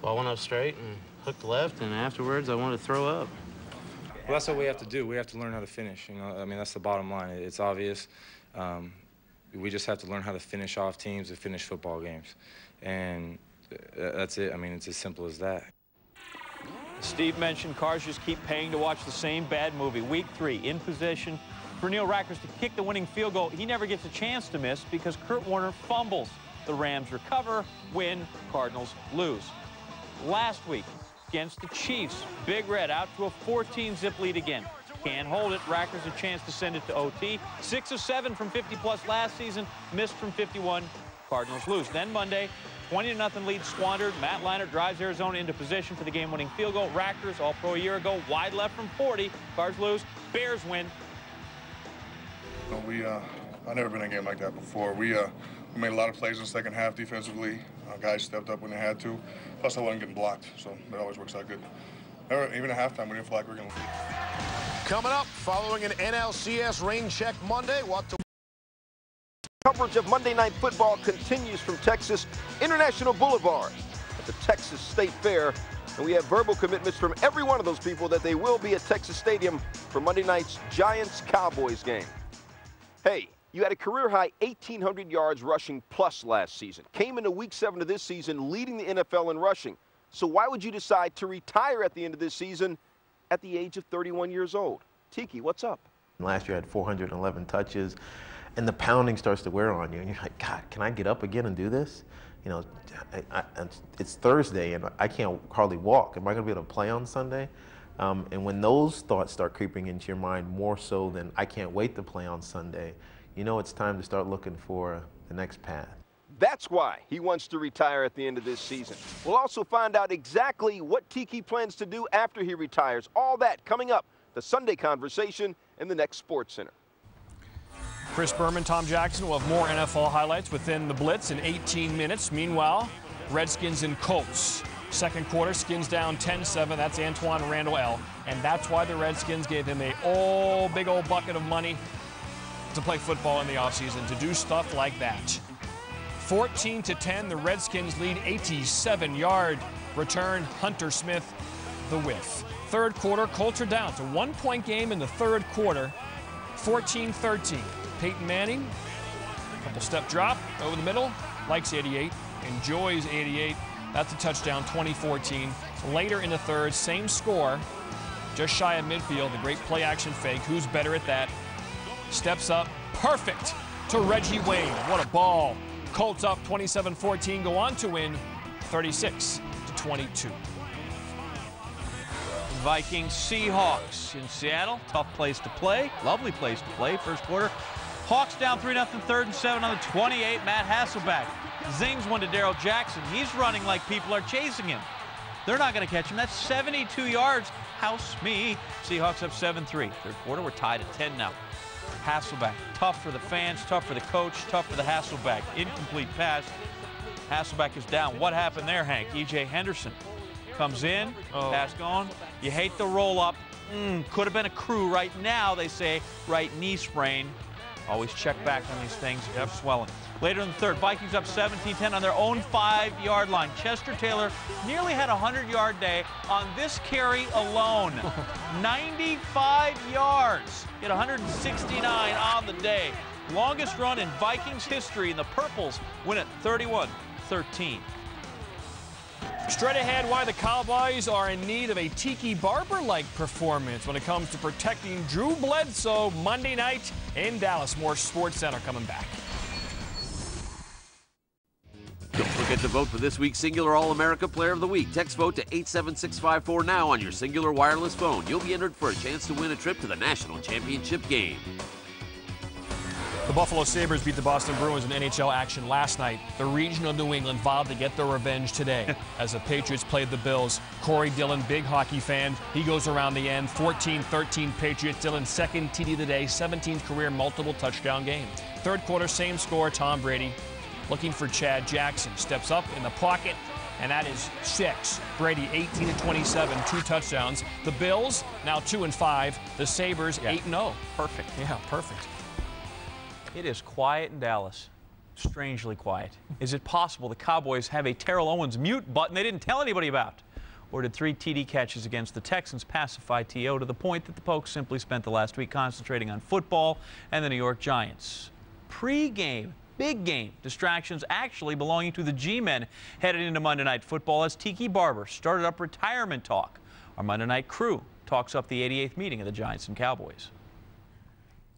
Ball went up straight and hooked left, and afterwards I wanted to throw up. Well, that's what we have to do. We have to learn how to finish. You know, I mean, that's the bottom line. It's obvious. We just have to learn how to finish off teams and finish football games. And that's it. I mean, it's as simple as that. Steve mentioned cars just keep paying to watch the same bad movie. Week 3, in position for Neil Rackers to kick the winning field goal. He never gets a chance to miss because Kurt Warner fumbles. The Rams recover, win, Cardinals lose. Last week against the Chiefs, Big Red out to a 14-zip lead again. Can't hold it. Rackers a chance to send it to OT. 6 of 7 from 50-plus last season. Missed from 51. Cardinals lose. Then Monday, 20-0 lead squandered. Matt Leinart drives Arizona into position for the game-winning field goal. Rackers, all-pro a year ago, wide left from 40. Cards lose. Bears win. I've never been in a game like that before. We made a lot of plays in the second half defensively. Guys stepped up when they had to. Plus, I wasn't getting blocked, so that always works out good. Even at halftime, we didn't feel like we were going to lose. Coming up, following an NLCS rain check Monday, what to... Coverage of Monday Night Football continues from Texas International Boulevard at the Texas State Fair. And we have verbal commitments from every one of those people that they will be at Texas Stadium for Monday night's Giants-Cowboys game. Hey, you had a career-high 1,800 yards rushing plus last season. Came into Week 7 of this season leading the NFL in rushing. So why would you decide to retire at the end of this season at the age of 31 years old? Tiki, what's up? Last year I had 411 touches, and the pounding starts to wear on you, and you're like, God, can I get up again and do this? You know, it's Thursday, and I can't hardly walk. Am I going to be able to play on Sunday? And when those thoughts start creeping into your mind more so than I can't wait to play on Sunday, you know it's time to start looking for the next path. That's why he wants to retire at the end of this season. We'll also find out exactly what Tiki plans to do after he retires. All that coming up, the Sunday Conversation in the next Sports Center. Chris Berman, Tom Jackson will have more NFL highlights within the Blitz in 18 minutes. Meanwhile, Redskins and Colts. Second quarter, Skins down 10-7. That's Antoine Randall L. And that's why the Redskins gave him a big old bucket of money to play football in the offseason, to do stuff like that. 14-10, the Redskins lead. 87-yard return. Hunter Smith, the whiff. Third quarter, Colts are down. It's a one-point game in the third quarter. 14-13. Peyton Manning, couple step drop over the middle, likes 88, enjoys 88. That's a touchdown, 2014. Later in the third, same score, just shy of midfield, the great play-action fake. Who's better at that? Steps up, perfect to Reggie Wayne. What a ball. Colts up 27-14, go on to win 36-22. Vikings, Seahawks in Seattle. Tough place to play. Lovely place to play. First quarter. Hawks down 3-0, 3rd and 7 on the 28. Matt Hasselbeck zings one to Darrell Jackson. He's running like people are chasing him. They're not going to catch him. That's 72 yards. House me. Seahawks up 7-3. Third quarter, we're tied at 10 now. Hasselbeck, tough for the fans, tough for the coach, tough for the Hasselbeck. Incomplete pass. Hasselbeck is down. What happened there, Hank? E.J. Henderson comes in, pass gone. You hate the roll-up. Could have been a crew right now, they say. Right knee sprain. Always check back on these things if they're swelling. Later in the third, Vikings up 17-10 on their own 5-yard line. Chester Taylor nearly had a 100-yard day on this carry alone. 95 yards. Hit 169 on the day. Longest run in Vikings history, and the Purples win it 31-13. Straight ahead, why the Cowboys are in need of a Tiki Barber-like performance when it comes to protecting Drew Bledsoe Monday night in Dallas. More Sports Center coming back. Don't forget to vote for this week's Singular All-America Player of the Week. Text vote to 87654 now on your Singular wireless phone. You'll be entered for a chance to win a trip to the National Championship game. The Buffalo Sabres beat the Boston Bruins in NHL action last night. The region of New England vowed to get their revenge today as the Patriots played the Bills. Corey Dillon, big hockey fan, he goes around the end. 14-13 Patriots. Dillon's second TD of the day, 17th career multiple touchdown game. Third quarter, same score, Tom Brady looking for Chad Jackson. Steps up in the pocket, and that is 6. Brady 18-27, 2 touchdowns. The Bills now 2-5. The Sabres 8-0. Perfect. Yeah, perfect. It is quiet in Dallas. strangely quiet. Is it possible the Cowboys have a Terrell Owens mute button they didn't tell anybody about? Or did 3 TD catches against the Texans pacify T.O. to the point that the Pokes simply spent the last week concentrating on football and the New York Giants? Pre-game, big game distractions actually belonging to the G-men headed into Monday Night Football as Tiki Barber started up retirement talk. Our Monday Night crew talks up the 88th meeting of the Giants and Cowboys.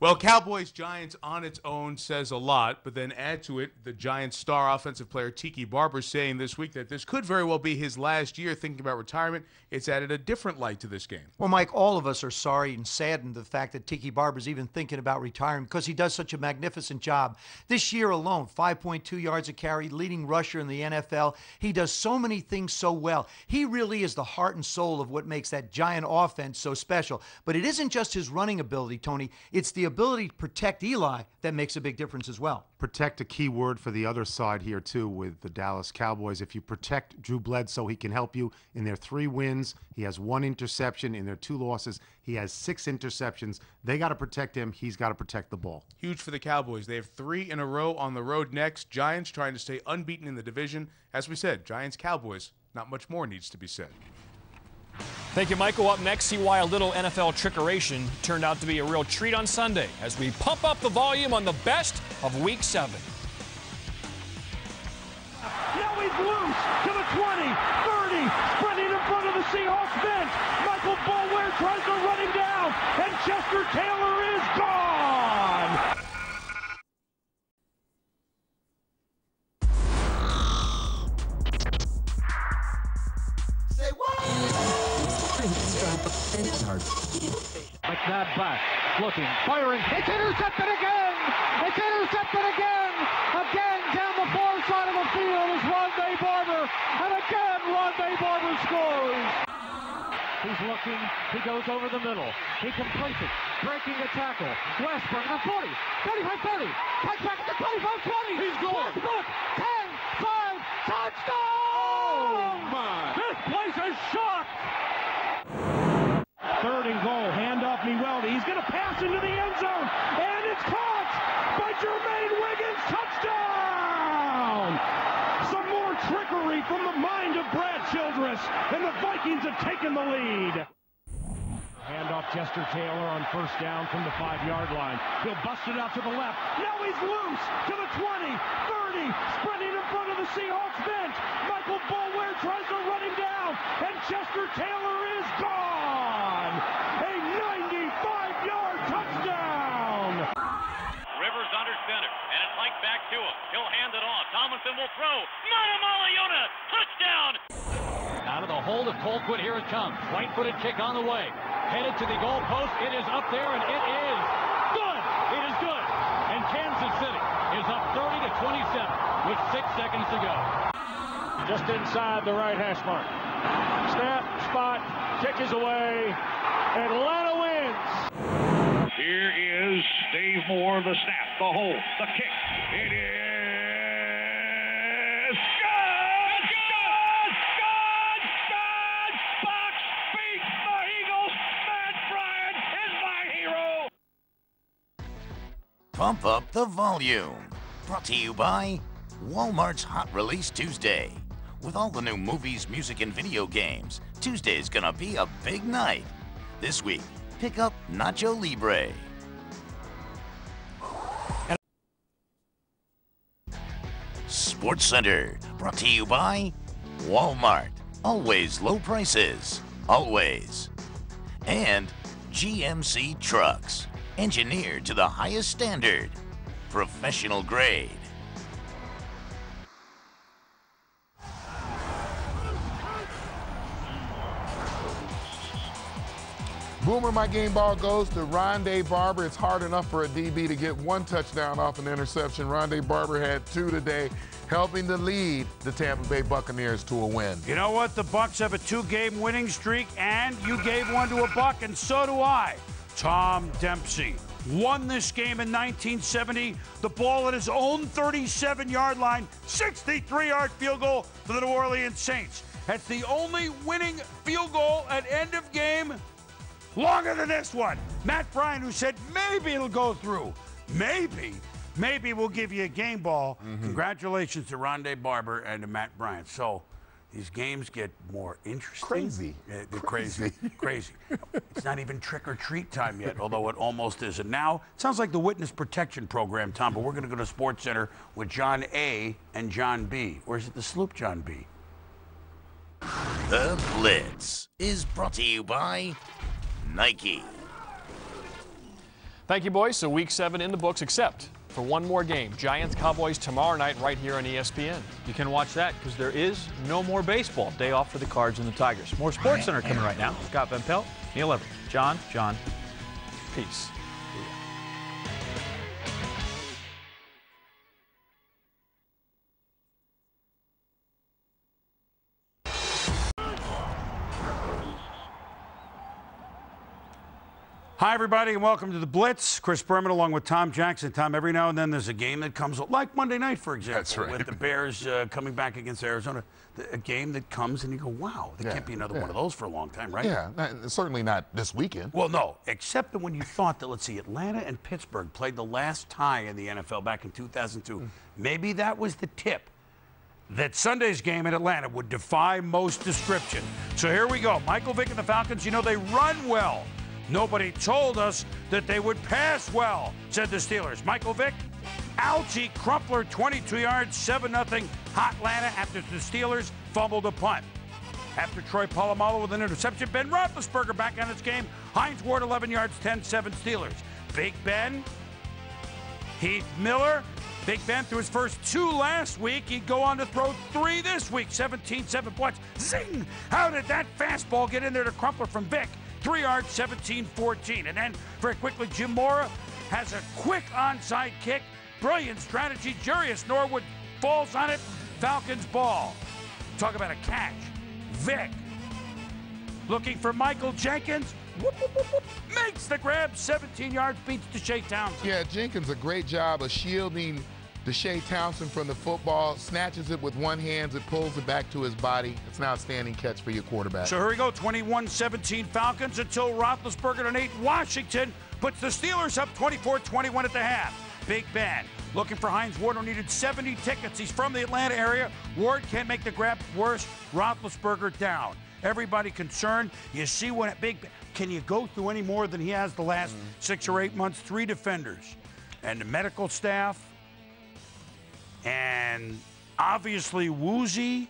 Well, Cowboys-Giants on its own says a lot, but then add to it the Giants' star offensive player Tiki Barber saying this week that this could very well be his last year thinking about retirement. It's added a different light to this game. Well, Mike, all of us are sorry and saddened the fact that Tiki Barber's even thinking about retiring because he does such a magnificent job. This year alone, 5.2 yards a carry, leading rusher in the NFL. He does so many things so well. He really is the heart and soul of what makes that Giant offense so special. But it isn't just his running ability, Tony. It's the ability to protect Eli that makes a big difference as well. Protect a key word for the other side here, too, with the Dallas Cowboys. If you protect Drew Bledsoe, he can help you. In their 3 wins, he has 1 interception. In their 2 losses, he has 6 interceptions. They got to protect him. He's got to protect the ball. Huge for the Cowboys. They have 3 in a row on the road next. Giants trying to stay unbeaten in the division. As we said, Giants-Cowboys, not much more needs to be said. Thank you, Michael. Up next, see why a little NFL trickeration turned out to be a real treat on Sunday as we pump up the volume on the best of Week 7. Now he's loose to the 20, 30, sprinting in front of the Seahawks bench. Michael Boulware tries to run him down, and Chester Taylor is gone. Say what? McNabb back, looking, firing. It's intercepted again! It's intercepted again! Again down the far side of the field is Rondé Barber, and again Rondé Barber scores! He's looking, he goes over the middle, he completes it, breaking a tackle. Westbrook at the 40, 35-30, cuts back at the 25-20, he's going! Westbrook, 10, 5, touchdown! Oh my! This place is shocked! 3rd and goal, handoff Meweldy. He's going to pass into the end zone, and it's caught by Jermaine Wiggins. Touchdown! Some more trickery from the mind of Brad Childress, and the Vikings have taken the lead. Handoff Chester Taylor on 1st down from the 5-yard line. He'll bust it out to the left. Now he's loose to the 20, 30, sprinting in front of the Seahawks bench. Michael Boulware tries to run him down, and Chester Taylor is gone. A 95-yard touchdown. Rivers under center, and it's Mike back to him. He'll hand it off. Tomlinson will throw. Malamaliona, touchdown. Out of the hold of Colquitt, here it comes. Right-footed kick on the way. Headed to the goal post. It is up there, and it is good. It is good. And Kansas City is up 30-27 with 6 seconds to go. Just inside the right hash mark. Snap, spot, kick is away. Atlanta wins. Here is Dave Moore, the snap, the hold, the kick. It is good! Good! Good! Good! Box beats the Eagles. Matt Bryant is my hero. Pump up the volume. Brought to you by Walmart's Hot Release Tuesday. With all the new movies, music, and video games, Tuesday's gonna be a big night. This week, pick up Nacho Libre. Sports Center, brought to you by Walmart. Always low prices, always. And GMC Trucks, engineered to the highest standard, professional grade. Boomer, my game ball goes to Rondé Barber. It's hard enough for a DB to get 1 touchdown off an interception. Rondé Barber had 2 today, helping to lead the Tampa Bay Buccaneers to a win. You know what? The Bucs have a 2-game winning streak, and you gave one to a Buck, and so do I. Tom Dempsey won this game in 1970. The ball at his own 37-yard line, 63-yard field goal for the New Orleans Saints. That's the only winning field goal at end of game longer than this one. Matt Bryant, who said maybe it'll go through. Maybe. maybe we'll give you a game ball. Congratulations to Rondé Barber and to Matt Bryant. So these games get more interesting. Crazy. They're crazy. Crazy. It's not even trick or treat time yet, although it almost is. And now, it sounds like the witness protection program, Tom, but we're going to go to Sports Center with John A. and John B. Or is it the Sloop John B? The Blitz is brought to you by Nike. Thank you, boys. So week 7 in the books, except for one more game. Giants-Cowboys tomorrow night right here on ESPN. You can watch that because there is no more baseball. Day off for the Cards and the Tigers. More Sports Center coming right now. Scott Van Pelt, Neil Everett, John, peace. Hi, everybody, and welcome to the Blitz. Chris Berman along with Tom Jackson. Tom, every now and then there's a game that comes, like Monday night, for example. That's right. With the Bears coming back against Arizona. A game that comes and you go, wow, there can't be another one of those for a long time, right? Yeah, certainly not this weekend. Well, no, except that when you thought that, let's see, Atlanta and Pittsburgh played the last tie in the NFL back in 2002. Maybe that was the tip that Sunday's game in Atlanta would defy most description. So here we go. Michael Vick and the Falcons, you know, they run well. Nobody told us that they would pass well, said the Steelers. Michael Vick, Algie Crumpler, 22 yards, 7-0, hot Atlanta after the Steelers fumbled a punt. After Troy Polamalu with an interception, Ben Roethlisberger back on his game. Hines Ward, 11 yards, 10-7 Steelers. Big Ben, Heath Miller. Big Ben threw his first 2 last week. He'd go on to throw 3 this week, 17-7 points. Zing! How did that fastball get in there to Crumpler from Vick? 3 yards, 17-14. And then, very quickly, Jim Mora has a quick onside kick. Brilliant strategy. Jarius Norwood falls on it. Falcons ball. Talk about a catch. Vick looking for Michael Jenkins. Whoop, whoop, whoop, whoop. Makes the grab. 17 yards, beats Deshae Townsend. Yeah, Jenkins a great job of shielding Deshae Townsend from the football, snatches it with one hand, it pulls it back to his body. It's an outstanding catch for your quarterback. So here we go, 21-17 Falcons until Roethlisberger and Nate Washington puts the Steelers up 24-21 at the half. Big Ben looking for Hines Ward, who needed 70 tickets. He's from the Atlanta area. Ward can't make the grab worse. Roethlisberger down. Everybody concerned. You see what Big Ben, can you go through any more than he has the last 6 or 8 months? 3 defenders and the medical staff. And obviously woozy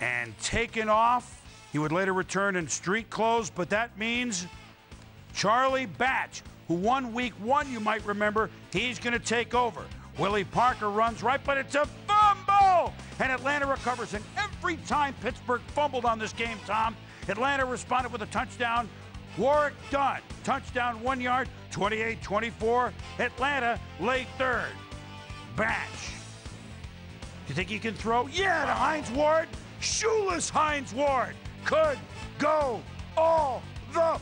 and taken off. He would later return in street clothes, but that means Charlie Batch, who won week 1, you might remember, he's going to take over. Willie Parker runs right, but it's a fumble! And Atlanta recovers. And every time Pittsburgh fumbled on this game, Tom, Atlanta responded with a touchdown. Warwick Dunn, touchdown 1 yard, 28-24. Atlanta late third. Batch. You think he can throw? Yeah, to Hines Ward. Shoeless Hines Ward could go all the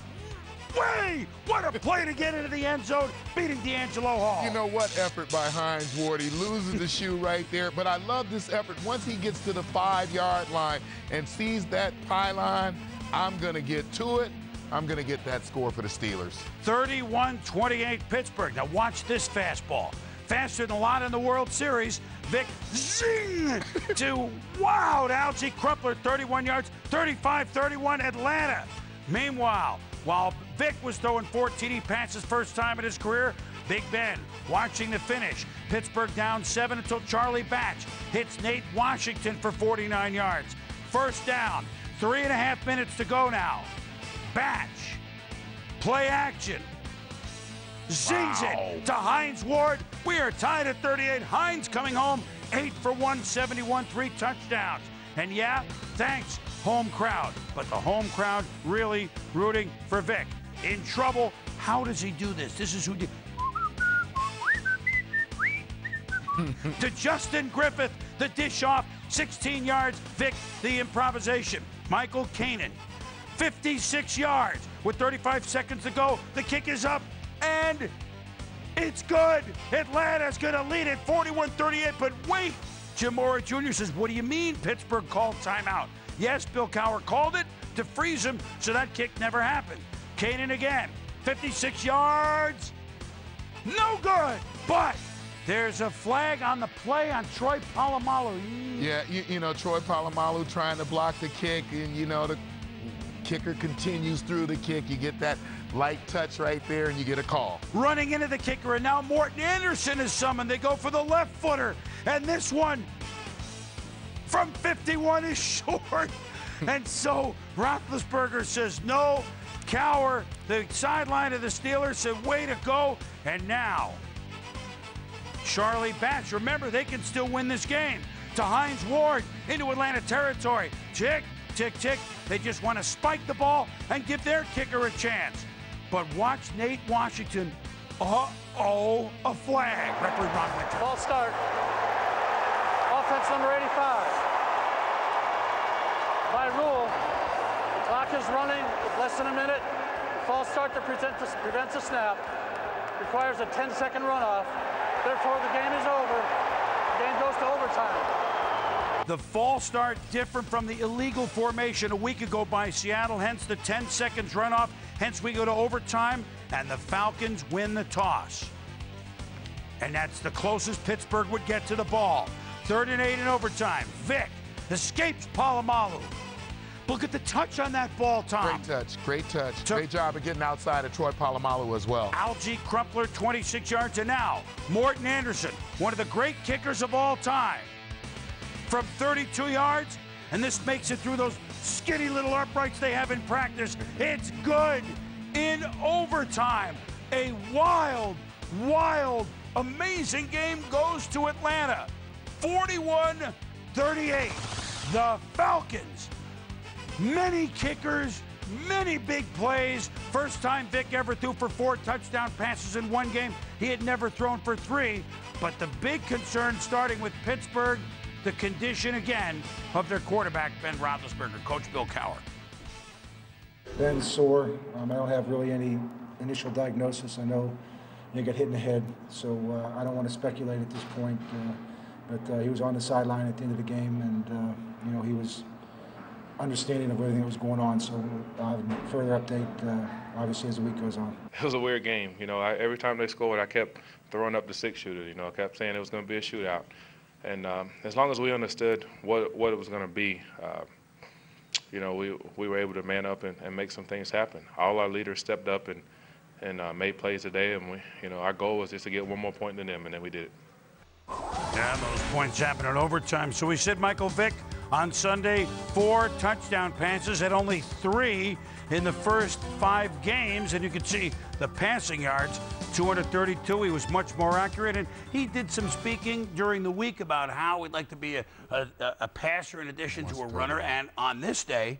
way. What a play to get into the end zone, beating D'Angelo Hall. You know what effort by Hines Ward. He loses the shoe right there, but I love this effort. Once he gets to the 5-yard line and sees that pylon, I'm going to get to it. I'm going to get that score for the Steelers. 31-28 Pittsburgh. Now watch this fastball. Faster than a lot in the World Series. Vick, zing, to Algie Crumpler, 31 yards, 35-31 Atlanta. Meanwhile, while Vick was throwing 14, he passed his first time in his career. Big Ben watching the finish. Pittsburgh down 7 until Charlie Batch hits Nate Washington for 49 yards. First down, 3.5 minutes to go now. Batch, play action. Zings it to Hines Ward. We are tied at 38. Hines coming home, 8 for 171, 3 touchdowns. And yeah, thanks, home crowd. But the home crowd really rooting for Vick. In trouble. How does he do this? This is who did. To Justin Griffith, the dish off, 16 yards. Vick, the improvisation. Michael Kanan, 56 yards with 35 seconds to go. The kick is up. And it's good. Atlanta's going to lead it 41-38. But wait, Jim Mora Jr. says, what do you mean Pittsburgh called timeout? Yes, Bill Cowher called it to freeze him, so that kick never happened. Kanan again, 56 yards. No good. But There's a flag on the play on Troy Polamalu. Yeah, you know, Troy Polamalu trying to block the kick, and, you know, the kicker continues through the kick. You get that light touch right there, and you get a call. Running into the kicker, and now Morten Andersen is summoned. They go for the left footer, and this one from 51 is short. And so Roethlisberger says no. Cowher, the sideline of the Steelers, said way to go. And now Charlie Batch, remember, they can still win this game. To Hines Ward into Atlanta territory. Tick, tick, tick. They just want to spike the ball and give their kicker a chance. But watch Nate Washington. Uh-oh, a flag. Referee Ron Winter. Ball start. Offense number 85. By rule, the clock is running with less than a minute. False start that prevents a snap. Requires a 10-second runoff. Therefore, the game is over. The game goes to overtime. The false start different from the illegal formation a week ago by Seattle, hence the 10 seconds runoff, hence we go to overtime, and the Falcons win the toss. And that's the closest Pittsburgh would get to the ball. 3rd and 8 in overtime. Vick escapes Polamalu. Look at the touch on that ball, Tom. Great touch, great touch. Great job of getting outside of Troy Polamalu as well. Algie Crumpler, 26 yards, and now Morten Andersen, one of the great kickers of all time. From 32 yards, and this makes it through those skinny little uprights they have in practice. It's good in overtime. A wild, wild, amazing game goes to Atlanta. 41-38. The Falcons. Many kickers, many big plays. First time Vick ever threw for 4 touchdown passes in one game. He had never thrown for 3. But the big concern, starting with Pittsburgh, the condition again of their quarterback, Ben Roethlisberger. Coach Bill Cowher. Ben's sore. I don't have really any initial diagnosis. I know he got hit in the head, so I don't want to speculate at this point. But he was on the sideline at the end of the game, and you know, he was understanding of everything that was going on. So I'll have a further update, obviously, as the week goes on. It was a weird game. You know, every time they scored, I kept throwing up the 6-shooter. You know, I kept saying it was going to be a shootout. And as long as we understood what it was going to be, you know, we were able to man up and make some things happen. All our leaders stepped up and made plays today, and we, you know, our goal was just to get one more point than them, and then we did it. Yeah, those points happened in overtime. So we said Michael Vick on Sunday, 4 touchdown passes at only 3 in the first 5 games, and you can see the passing yards, 232. He was much more accurate, and he did some speaking during the week about how he'd like to be a passer in addition to a runner, and on this day,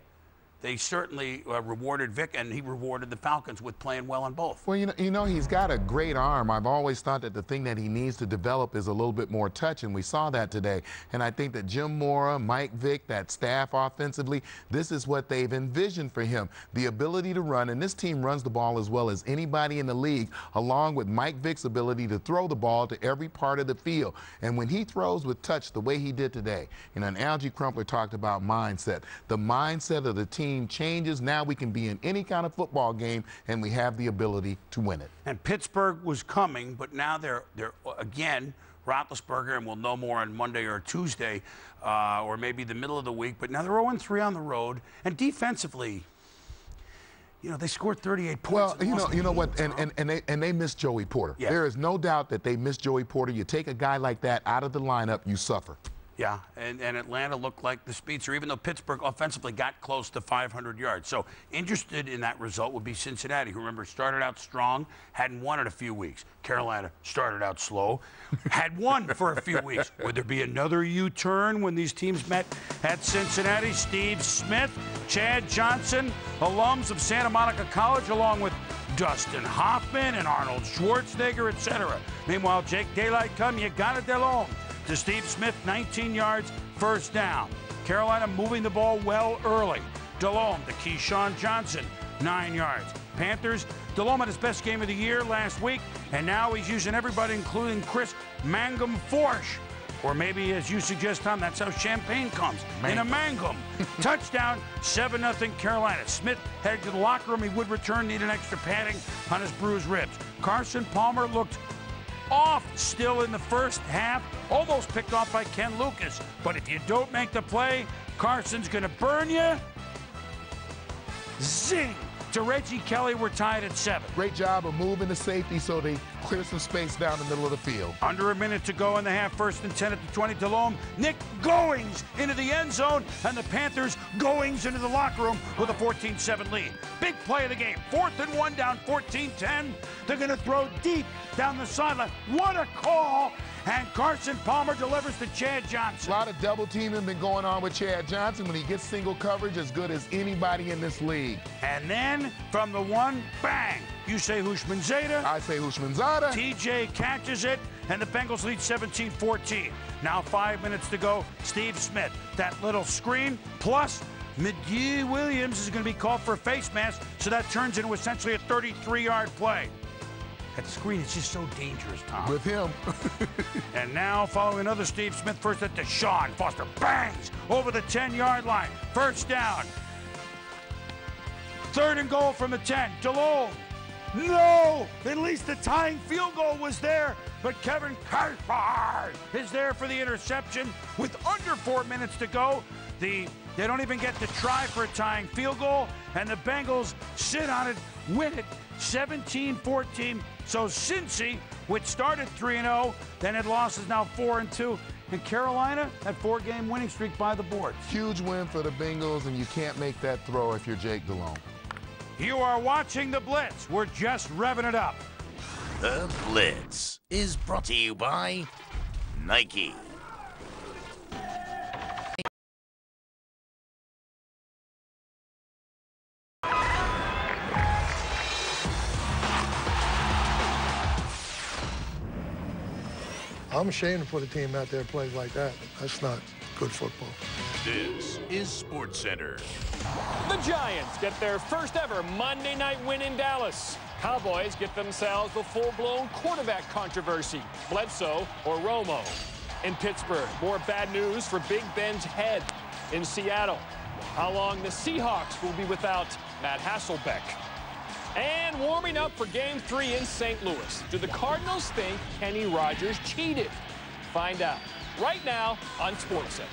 they certainly rewarded Vick, and he rewarded the Falcons with playing well on both. Well, you know, he's got a great arm. I've always thought that the thing that he needs to develop is a little bit more touch, and we saw that today. And I think that Jim Mora, Mike Vick, that staff offensively, this is what they've envisioned for him, the ability to run. And this team runs the ball as well as anybody in the league, along with Mike Vick's ability to throw the ball to every part of the field. And when he throws with touch the way he did today, you know, and Algie Crumpler talked about mindset. The mindset of the team changes. Now we can be in any kind of football game, and we have the ability to win it. And Pittsburgh was coming, but now they're again, Roethlisberger, and we'll know more on Monday or Tuesday, or maybe the middle of the week, but now they're 0-3 on the road, and defensively, you know, they scored 38 points. Well, you know what, and they missed Joey Porter. Yeah. There is no doubt that they missed Joey Porter. You take a guy like that out of the lineup, you suffer. Yeah, and Atlanta looked like the speedster, even though Pittsburgh offensively got close to 500 yards. So interested in that result would be Cincinnati, who, remember, started out strong, hadn't won in a few weeks. Carolina started out slow, had won for a few weeks. Would there be another U-turn when these teams met at Cincinnati? Steve Smith, Chad Johnson, alums of Santa Monica College, along with Dustin Hoffman and Arnold Schwarzenegger, etc. Meanwhile, Jake Daylight come, you got it, DeLong. To Steve Smith, 19 yards, first down. Carolina moving the ball well early. DeLome to Keyshawn Johnson, 9 yards. Panthers, DeLome had his best game of the year last week, and now he's using everybody, including Chris Mangum-Forsch. Or maybe, as you suggest, Tom, that's how champagne comes, in a mangum. Touchdown, 7-0 Carolina. Smith headed to the locker room. He would return, need an extra padding on his bruised ribs. Carson Palmer looked off still in the first half, almost picked off by Ken Lucas. But if you don't make the play, Carson's going to burn you. Zing! To Reggie Kelly, we're tied at 7. Great job of moving the safety so they clear some space down the middle of the field. Under a minute to go in the half, 1st and 10 at the 20. Delhomme, Nick Goings into the end zone, and the Panthers Goings into the locker room with a 14-7 lead. Big play of the game. 4th and 1 down 14-10. They're going to throw deep down the sideline. What a call! And Carson Palmer delivers to Chad Johnson. A lot of double teaming been going on with Chad Johnson. When he gets single coverage, as good as anybody in this league. And then from the 1, bang! You say Houshmandzadeh. I say Houshmandzadeh. TJ catches it, and the Bengals lead 17-14. Now 5 minutes to go. Steve Smith, that little screen, plus Medea Williams is going to be called for a face mask, so that turns into essentially a 33-yard play. That screen is just so dangerous, Tom. With him. And now, following another Steve Smith, first at Deshaun Foster, bangs over the 10-yard line. First down. 3rd and goal from the 10. Delhomme. No! At least the tying field goal was there, but Kevin Carpard is there for the interception with under 4 minutes to go. They don't even get to try for a tying field goal, and the Bengals sit on it, win it, 17-14. So Cincy, which started 3-0, then had losses now 4-2. And Carolina, that 4-game winning streak by the boards. Huge win for the Bengals, and you can't make that throw if you're Jake Delhomme. You are watching the Blitz. We're just revving it up. The Blitz is brought to you by Nike. I'm ashamed to put a team out there that plays like that. That's not good football. This is SportsCenter. The Giants get their first ever Monday night win in Dallas. Cowboys get themselves a full-blown quarterback controversy, Bledsoe or Romo. In Pittsburgh, more bad news for Big Ben's head. In Seattle, how long the Seahawks will be without Matt Hasselbeck. And warming up for Game 3 in St. Louis. Do the Cardinals think Kenny Rogers cheated? Find out right now on SportsCenter.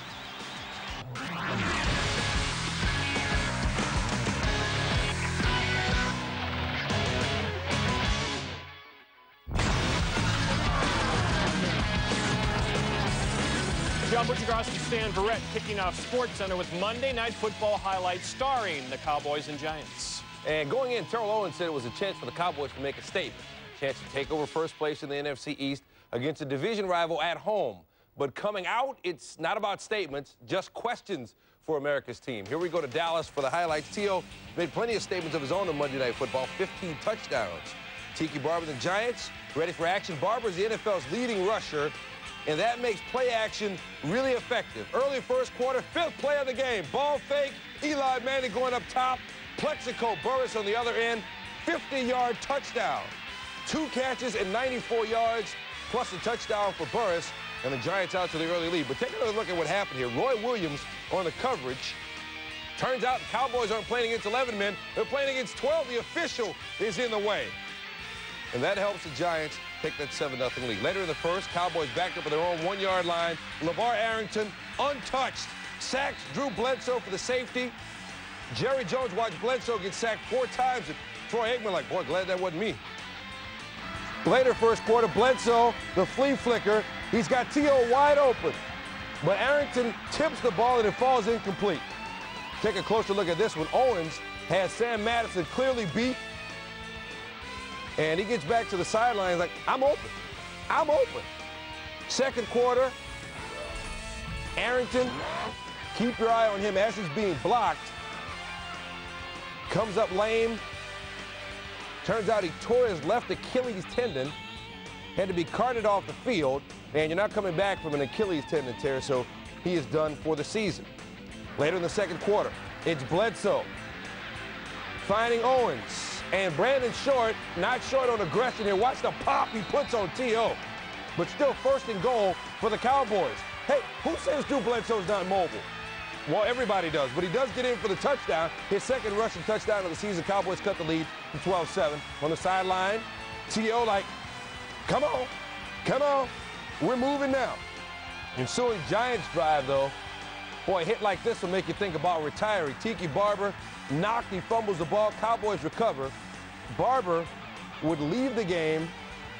John Butchergross and Stan Verrett kicking off SportsCenter with Monday Night Football highlights starring the Cowboys and Giants. And going in, Terrell Owens said it was a chance for the Cowboys to make a statement. A chance to take over first place in the NFC East against a division rival at home. But coming out, it's not about statements, just questions for America's team. Here we go to Dallas for the highlights. T.O. made plenty of statements of his own on Monday Night Football, 15 touchdowns. Tiki Barber, the Giants, ready for action. Barber's the NFL's leading rusher, and that makes play action really effective. Early first quarter, 5th play of the game. Ball fake, Eli Manning going up top. Plexico Burris on the other end, 50-yard touchdown. 2 catches and 94 yards, plus a touchdown for Burris, and the Giants out to the early lead. But take another look at what happened here. Roy Williams on the coverage. Turns out the Cowboys aren't playing against 11 men. They're playing against 12. The official is in the way. And that helps the Giants take that 7-0 lead. Later in the first, Cowboys backed up at their own 1-yard line. LeVar Arrington, untouched, sacks Drew Bledsoe for the safety. Jerry Jones watched Bledsoe get sacked 4 times, and Troy Aikman like, boy, glad that wasn't me. Later first quarter, Bledsoe, the flea flicker, he's got T.O. wide open. But Arrington tips the ball and it falls incomplete. Take a closer look at this one. Owens has Sam Madison clearly beat. And he gets back to the sideline like, I'm open. I'm open. Second quarter, Arrington, keep your eye on him as he's being blocked. Comes up lame. Turns out he tore his left Achilles tendon. Had to be carted off the field. And you're not coming back from an Achilles tendon tear, so he is done for the season. Later in the second quarter, it's Bledsoe finding Owens. And Brandon Short, not short on aggression here. Watch the pop he puts on T.O. But still 1st and goal for the Cowboys. Hey, who says Drew Bledsoe's not mobile? Well, everybody does, but he does get in for the touchdown. His second rushing touchdown of the season. Cowboys cut the lead to 12-7. On the sideline, T.O. like, come on. Come on. We're moving now. Ensuing Giants drive, though. Boy, a hit like this will make you think about retiring. Tiki Barber knocked, he fumbles the ball. Cowboys recover. Barber would leave the game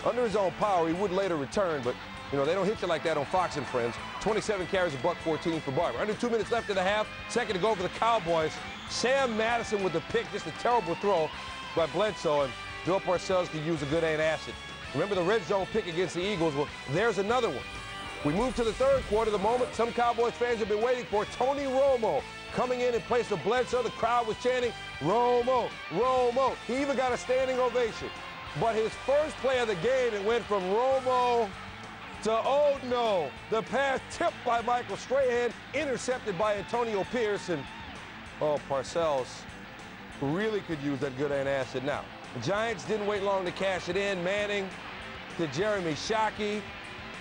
under his own power. He would later return, but, you know, they don't hit you like that on Fox and Friends. 27 carries, $114 for Barber. Under 2 minutes left in the half. Second to go for the Cowboys. Sam Madison with the pick. Just a terrible throw by Bledsoe, and Bill Parcells could use a good antacid. Remember the red zone pick against the Eagles? Well, there's another one. We move to the third quarter, the moment some Cowboys fans have been waiting for. Tony Romo coming in place of Bledsoe. The crowd was chanting, Romo, Romo. He even got a standing ovation. But his first play of the game, it went from Romo to, oh no, the pass tipped by Michael Strahan, intercepted by Antonio Pierce, and oh, Parcells really could use that good antacid now. The Giants didn't wait long to cash it in. Manning to Jeremy Shockey.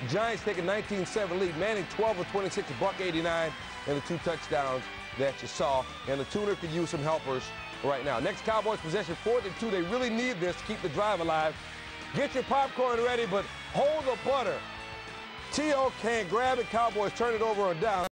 Giants take a 19-7 lead. Manning 12 of 26, $189, and the 2 touchdowns that you saw. And the tuner could use some helpers right now. Next Cowboys possession, 4th and 2. They really need this to keep the drive alive. Get your popcorn ready, but hold the butter. T.O. can't grab it. Cowboys turn it over on down.